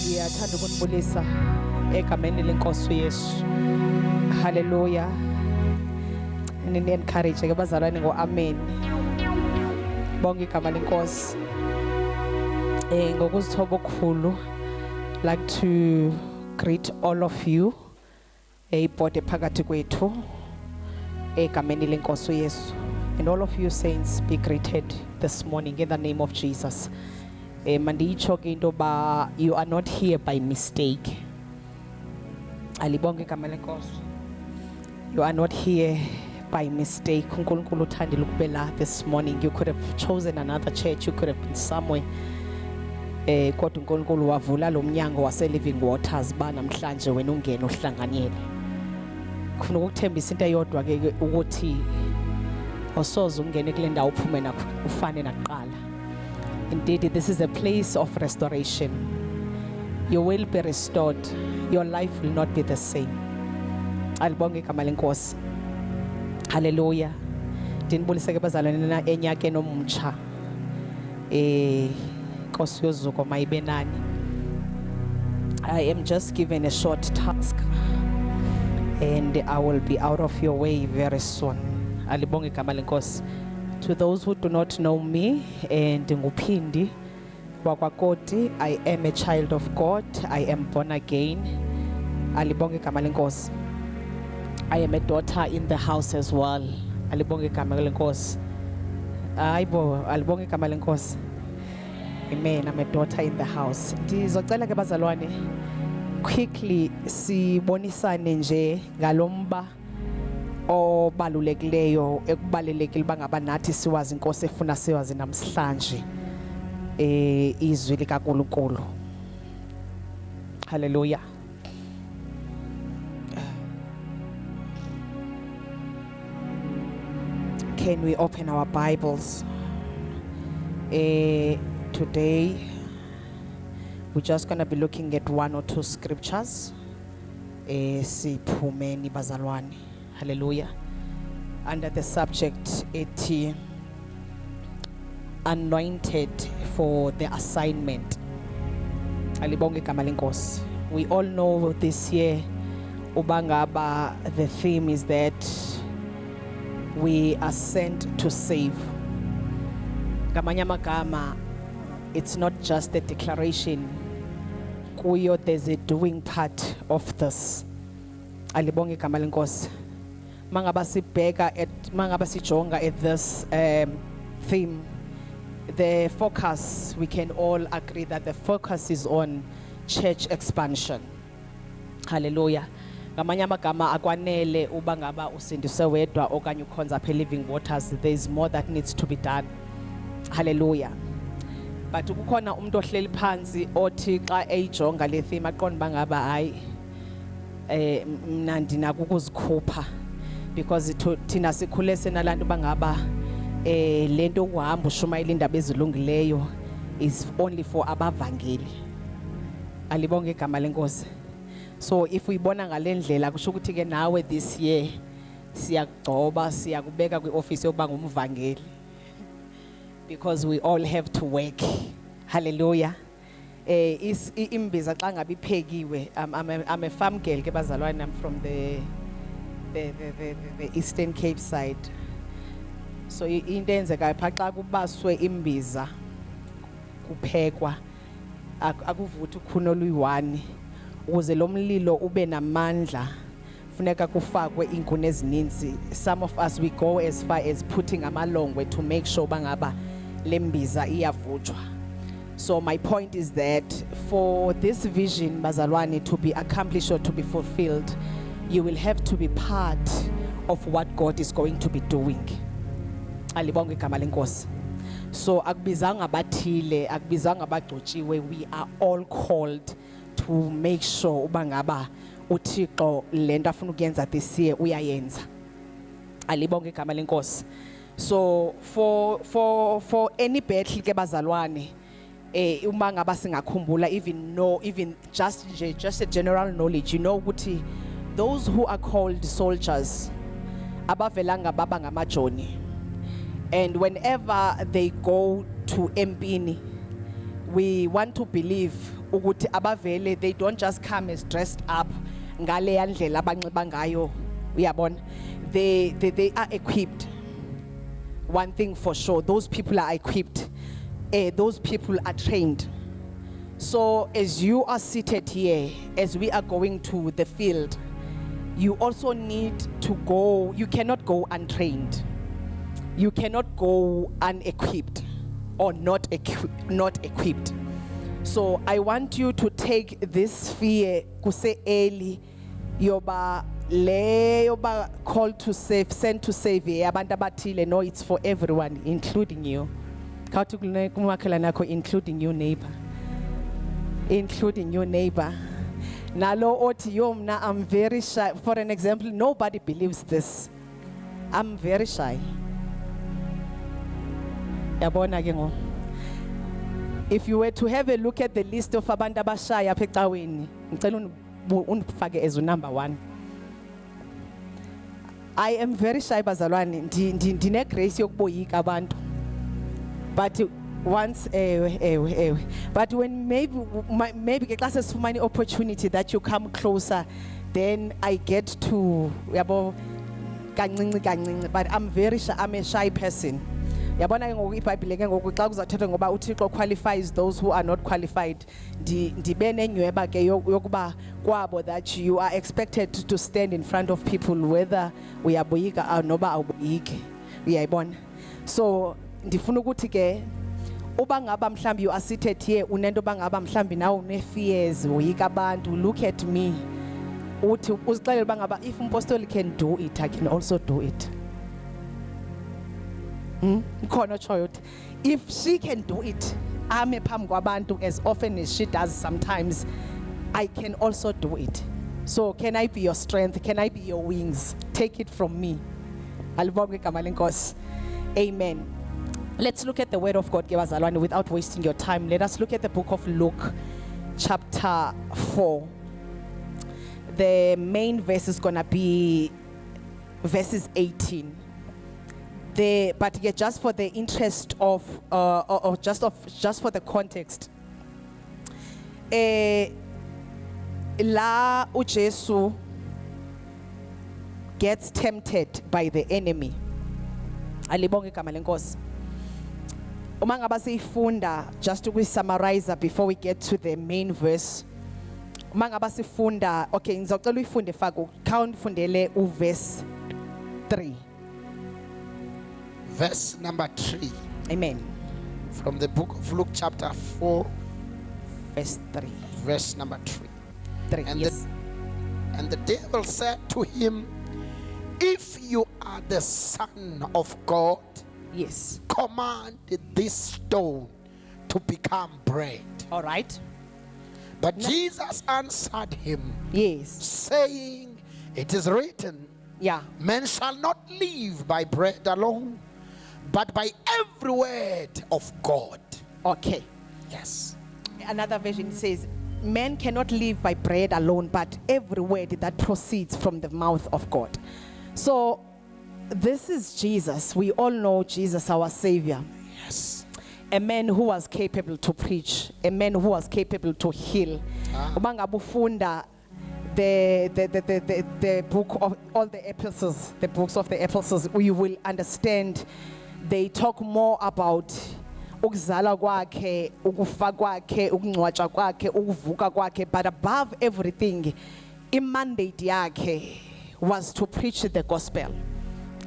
Ngiyathanda ukunibulisa egameni lenkosi uYesu. Hallelujah. Nini encourage ke bazalwane ngo-amen. Bonke igama lenkosi. Ngokuzithoba okukhulu like to greet all of you. Ibhode phakathi kwethu egameni lenkosi uYesu. And all of you saints be greeted this morning in the name of Jesus. Mandicho ke into ba you are not here by mistake. Alibonke igama lenkosi. You are not here by mistake. uNkulunkulu uthandile ukube la this morning. You could have chosen another church, you could have been somewhere. Kodwa uNkulunkulu wavula lo mnyango wase Living Waters ba namhlanje wena ungena uhlanganyele. Kufuna ukuthembisa into eyodwa ke ukuthi osoze ungene kule ndawo uphume na ufane nakuqala. Indeed, this is a place of restoration. You will be restored. Your life will not be the same. Alibonge igama lenkosi. Hallelujah. Ndinibulise ke bazalwane na enyakeni omtsha. Nkosi yozuko mayibe nani. I am just given a short task and I will be out of your way very soon. Alibonge igama lenkosi. To those who do not know me, Ndinguphindi wakwaKoti, I am a child of God. I am born again. Alibonge igama lenkosi. I am a daughter in the house as well. Alibonge igama lenkosi. Ayibo, alibonge igama lenkosi. Amen. I'm a daughter in the house. Ndizocela ke bazalwane quickly sibonisane nje ngalomba obalulekileyo ekubalelekile bangaba nathi siwazi inkosi efuna siwazi namhlanje izwi likaNkulunkulu. Hallelujah. Can we open our Bibles? Today we're just going to be looking at one or two scriptures. Siphumeni bazalwane. Hallelujah. Under the subject, anointed for the assignment. Alibonge igama lenkosi. We all know this year, ubangaba, the theme is that we are sent to save. Ngamanye amagama, it's not just a declaration. Kuyo, there's a doing part of this. Alibonge igama lenkosi. Mangaba sijonga at this theme, the focus, we can all agree that the focus is on church expansion. Hallelujah. Ngamanye amagama akwanele ubangaba usindise wedwa okanye ukhonza apha Living Waters. There is more that needs to be done. Hallelujah. But kukhona umuntu ohleli phansi othi xa eyijonga le theme aqonda bangaba hayi mna ndinako ukuzikhupha because thina sikhule senalantu bangaba lento ukuhamba ushumayela indaba ezilungileyo is only for abavangeli. Alibonge igama lenkosi. So if uyibona ngalendlela kusho ukuthi ke nawe this year siyagcoba siyakubeka kwioffice yokuba ngumvangeli because we all have to work. Hallelujah. Imbiza xa ngabe iphekiwe. I'm a farm girl ke bazalwane. I'm from the Eastern Cape side. So into enzeka pha xa kubaswe imbiza kuphekwa akuvuthi ukhuno luyi-1 ukuze lo mlilo ube namandla funeka kufakwe inkuni ezininzi. Some of us we go as far as putting amalongwe to make sure bangaba lembiza iyavutshwa. So my point is that for this vision bazalwane to be accomplished or to be fulfilled, you will have to be part of what God is going to be doing. Alibonge igama lenkosi. So akubizanga abathile, akubizanga abagcotshiwe. We are all called to make sure ubangaba uThixo lento afuna ukuyenza this year uyayenza. Alibonge igama lenkosi. So for any battle ke bazalwane, uma ngaba singakhumbula even just a general knowledge, you know ukuthi those who are called soldiers abavelanga baba ngamajoni, and whenever they go to Empini we want to believe ukuthi abavele they don't just come as dressed up ngale yandlela abanxiba ngayo uyabona they are equipped. One thing for sure, those people are equipped, those people are trained. So as you are seated here, as we are going to the field, you also need to go. You cannot go untrained, you cannot go unequipped or not equipped. So I want you to take this fear kuse early yoba called to save, sent to save abantu abathile. No, it's for everyone, including you. Including you, neighbor. Including your neighbor. Nalo oti yomna, I'm very shy. For an example, nobody believes this. I'm very shy. Yabona ke ngo. If you were to have a look at the list of abantu abashaya apha ecaweni, ngicela unifake as number 1. I am very shy bazalwane. Ndine grace yokuboyika abantu. But once but when maybe ke xa sesifumana opportunity that you come closer, then I get to yabo kancinci, but I'm very shy. I'm a shy person. Yabona ke ngoku iBhayibhile ke ngoku xa kuzathethwa ngoba uThixo qualifies those who are not qualified. Ndibe nenyweba ke yokuba kwabo that you are expected to stand in front of people whether uyaboyika or noba awuboyiki. Uyayibona? So ndifuna ukuthi ke uba ngaba mhlambi you are seated here unento bangaba mhlambi nawe une fears uyika abantu, look at me. Uthi uzixelele bangaba if umpostoli can do it, I can also do it. If she can do it, ame phambi kwabantu as often as she does sometimes, I can also do it. So can I be your strength? Can I be your wings? Take it from me. Amen. Let's look at the word of God without wasting your time. Let us look at the book of Luke chapter 4. The main verse is gonna be verses 18. But yeah, just for the interest of just for the context, la uJesu gets tempted by the enemy. Alibonge igama lenkosi. Uma ngaba sifunda, just to summarize before we get to the main verse. Uma ngaba sifunda, okay, ngizocela uyifunde faka count fundele uverse 3. Verse number 3. Amen. From the book of Luke chapter 4. Verse 3. Verse number 3. 3, and, yes. And the devil said to him, if you are the Son of God, yes, command this stone to become bread. All right. But Jesus answered him, yes, saying, it is written, yeah, man shall not live by bread alone, but by every word of God. Okay. Yes. Another version says, man cannot live by bread alone, but every word that proceeds from the mouth of God. So this is Jesus. We all know Jesus, our Savior. Yes. A man who was capable to preach, a man who was capable to heal. Ubangabufunda the book of all the epistles, the books of the epistles, we will understand they talk more about ukuzala kwakhe, ukufa kwakhe, ukungcwatshwa kwakhe, ukuvuka kwakhe, but above everything, mandate yakhe was to preach the gospel.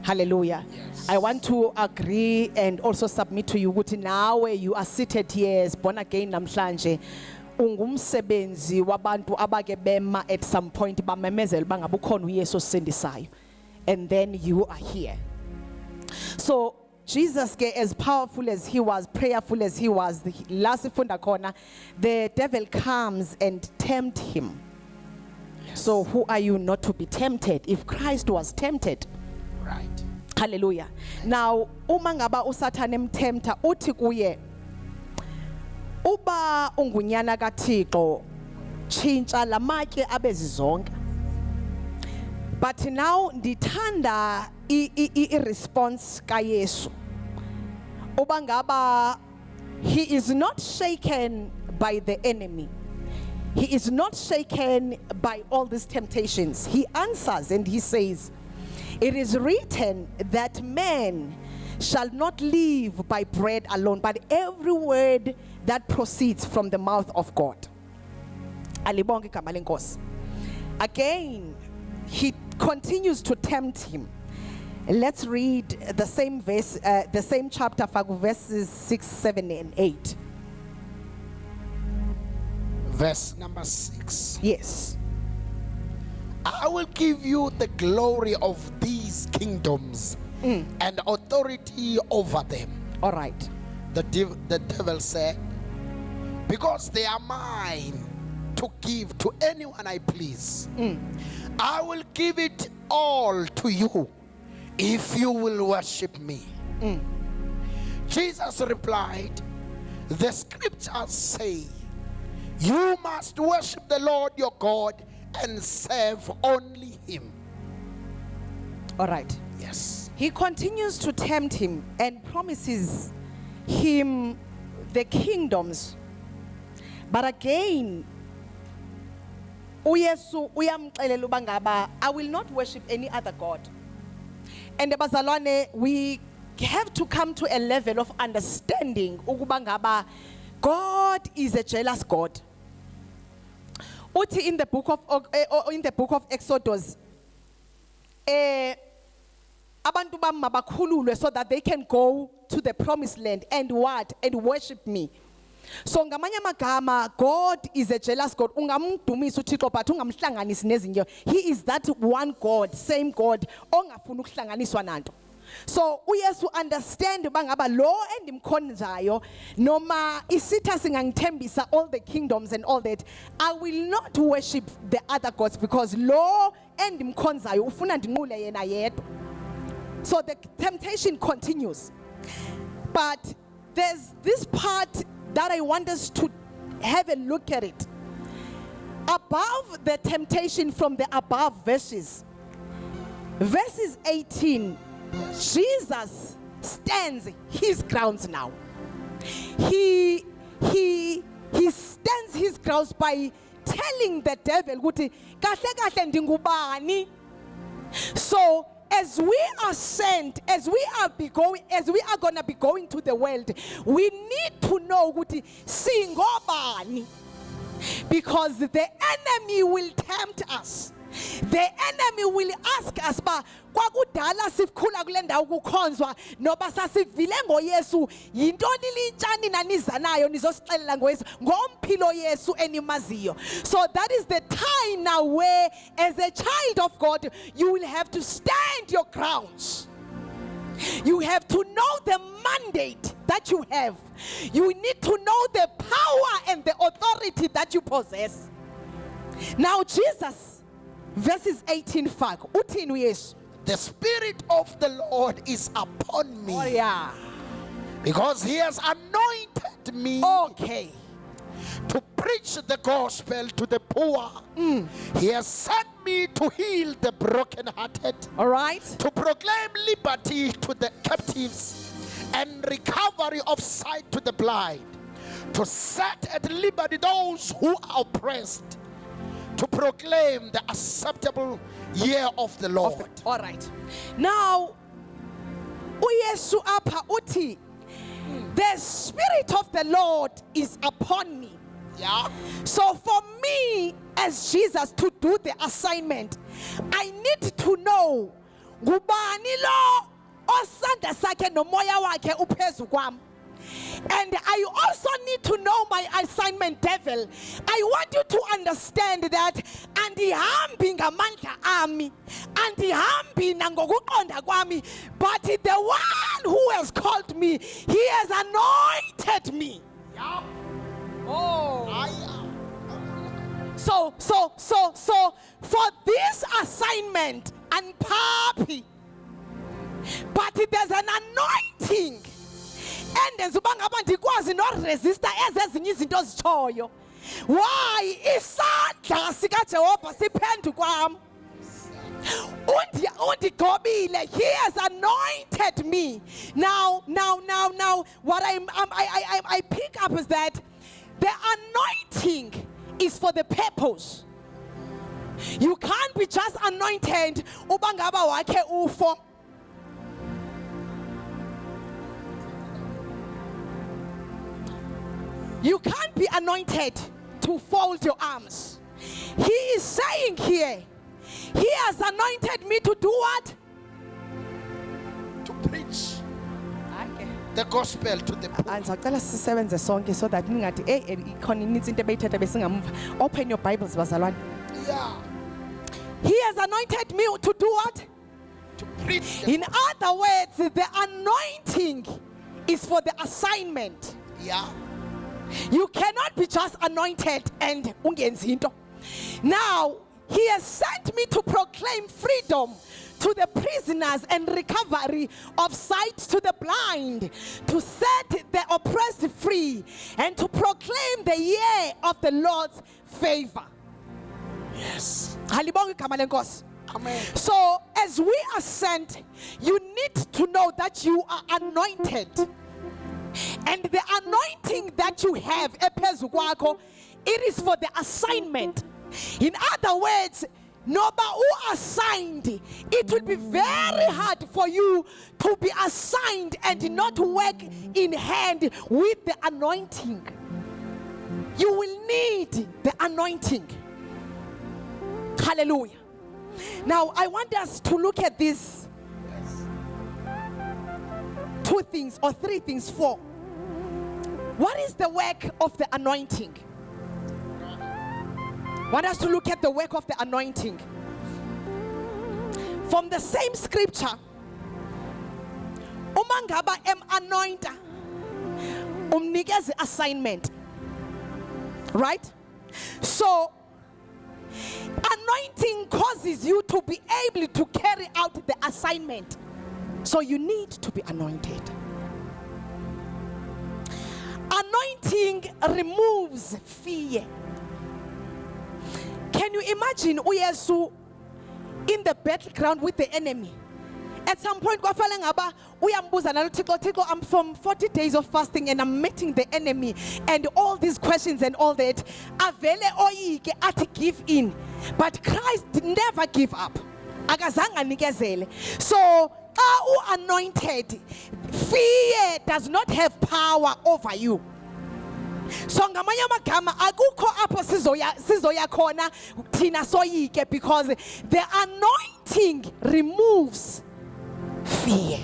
Hallelujah. Yes. I want to agree and also submit to you ukuthi nawe you are seated here as born again namhlanje ungumsebenzi wabantu abake bema at some point bamemezela bangabe ukhona uYesu osindisayo, and then you are here. So Jesus, as powerful as he was, prayerful as he was, last ifunda khona, the devil comes and tempt him. Yes. So who are you not to be tempted? If Christ was tempted, right? Hallelujah. Now, uma ngaba uSathane emtempta uthi kuye, uba ungunyana kaThixo, tshintsha lamatye abezizonke. But now ndithanda i response kaYesu. Uba ngaba He is not shaken by the enemy. He is not shaken by all these temptations. He answers and he says, it is written that man shall not live by bread alone, but every word that proceeds from the mouth of God. Alibonge igama lenkosi. Again, he continues to tempt him. Let's read the same verse, the same chapter, verses 6, 7, and 8. Verse number 6. Yes. I will give you the glory of these kingdoms and authority over them. All right. The devil said, because they are mine to give to anyone I please. I will give it all to you if you will worship me. Jesus replied, the scriptures say, you must worship the Lord your God and serve only him. All right. Yes. He continues to tempt him and promises him the kingdoms. But again, uYesu uyamxelela uba ngaba, I will not worship any other God. And bazalwane, we have to come to a level of understanding ukuba ngaba God is a jealous God. Uthi in the book of Exodus, abantu bami mabakhululwe so that they can go to the promised land and what? And worship me. So ngamanye amagama, God is a jealous God. Ungamdumisa uThixo but ungamhlanganisi nezinyo. He is that one God, same God, ongafuna ukuhlanganiswa nanto. So uYesu understand bangaba lo endimkhonzayo noma isitha singangithembisa all the kingdoms and all that, I will not worship the other gods because lo endimkhonzayo ufuna ndinqule yena yedwa. So the temptation continues. But there's this part that I want us to have a look at it. Above the temptation from the above verses 18, Jesus stands his grounds now. He stands his grounds by telling the devil, ukuthi kahle kahle ndingubani. So as we are sent, as we are gonna be going to the world, we need to know ukuthi singobani, because the enemy will tempt us. The enemy will ask us, ba kwakudala sikhula kule ndawo kukhonzwa noba sasivile ngoYesu, yintoni litshani naniza nayo nizosixelela ngoYesu ngomphilo Yesu enimaziyo. So that is the time now where as a child of God you will have to stand your grounds. You have to know the mandate that you have. You need to know the power and the authority that you possess. Now Jesus, verses 18 utini uYesu? The Spirit of the Lord is upon me. Oh yeah. Because he has anointed me to preach the gospel to the poor. He has sent me to heal the brokenhearted. All right. To proclaim liberty to the captives and recovery of sight to the blind. To set at liberty those who are oppressed. To proclaim the acceptable year of the Lord. All right. Now, uYesu apha uthi, the Spirit of the Lord is upon me. Yeah. So for me as Jesus to do the assignment, I need to know ngubani lo osanda sakhe nomoya wakhe uphezu kwami. And I also need to know my assignment, devil. I want you to understand that andihambi ngamandla ami, andihambi nangokuqonda kwami, but the one who has called me, he has anointed me. Yeah. Oh. So for this assignment and papi, but there's an anointing. And zubangaba ndikwazi no resista ezezinye izinto ozitshoyo. Why isandla sika Jehova siphendu kwami? He has anointed me. Now, what I pick up is that the anointing is for the purpose. You can't be just anointed. Ubangaba wake ufo. You can't be anointed to fold your arms. He is saying here, He has anointed me to do what? To preach the gospel to the poor. Andicela sisebenze sonke so that ningathi ikhona inintsi into ebeyithetha besingamva. Open your Bibles bazalwane. Yeah. He has anointed me to do what? To preach. In other words, the anointing is for the assignment. Yeah. You cannot be just anointed and ungenzi into. Now, He has sent me to proclaim freedom to the prisoners and recovery of sight to the blind, to set the oppressed free, and to proclaim the year of the Lord's favor. Yes. Halibonge igama lenkosi. Amen. So, as we are sent, you need to know that you are anointed. And the anointing that you have, ephezu kwakho, it is for the assignment. In other words, noba assigned, it will be very hard for you to be assigned and not work in hand with the anointing. You will need the anointing. Hallelujah. Now, I want us to look at these two things or three things. Four. What is the work of the anointing? I want us to look at the work of the anointing. From the same scripture, umangaba anointa, umnikeze assignment. Right? So, anointing causes you to be able to carry out the assignment. So you need to be anointed. Anointing removes fear. Can you imagine uYesu in the battleground with the enemy? At some point, I'm from 40 days of fasting and I'm meeting the enemy and all these questions and all that. Avele oyike ati give in. But Christ never give up. Akazange anikezele. So, anointed, fear does not have power over you. So ngamanye amagama akukho apho sizoya khona thina soyike, because the anointing removes fear.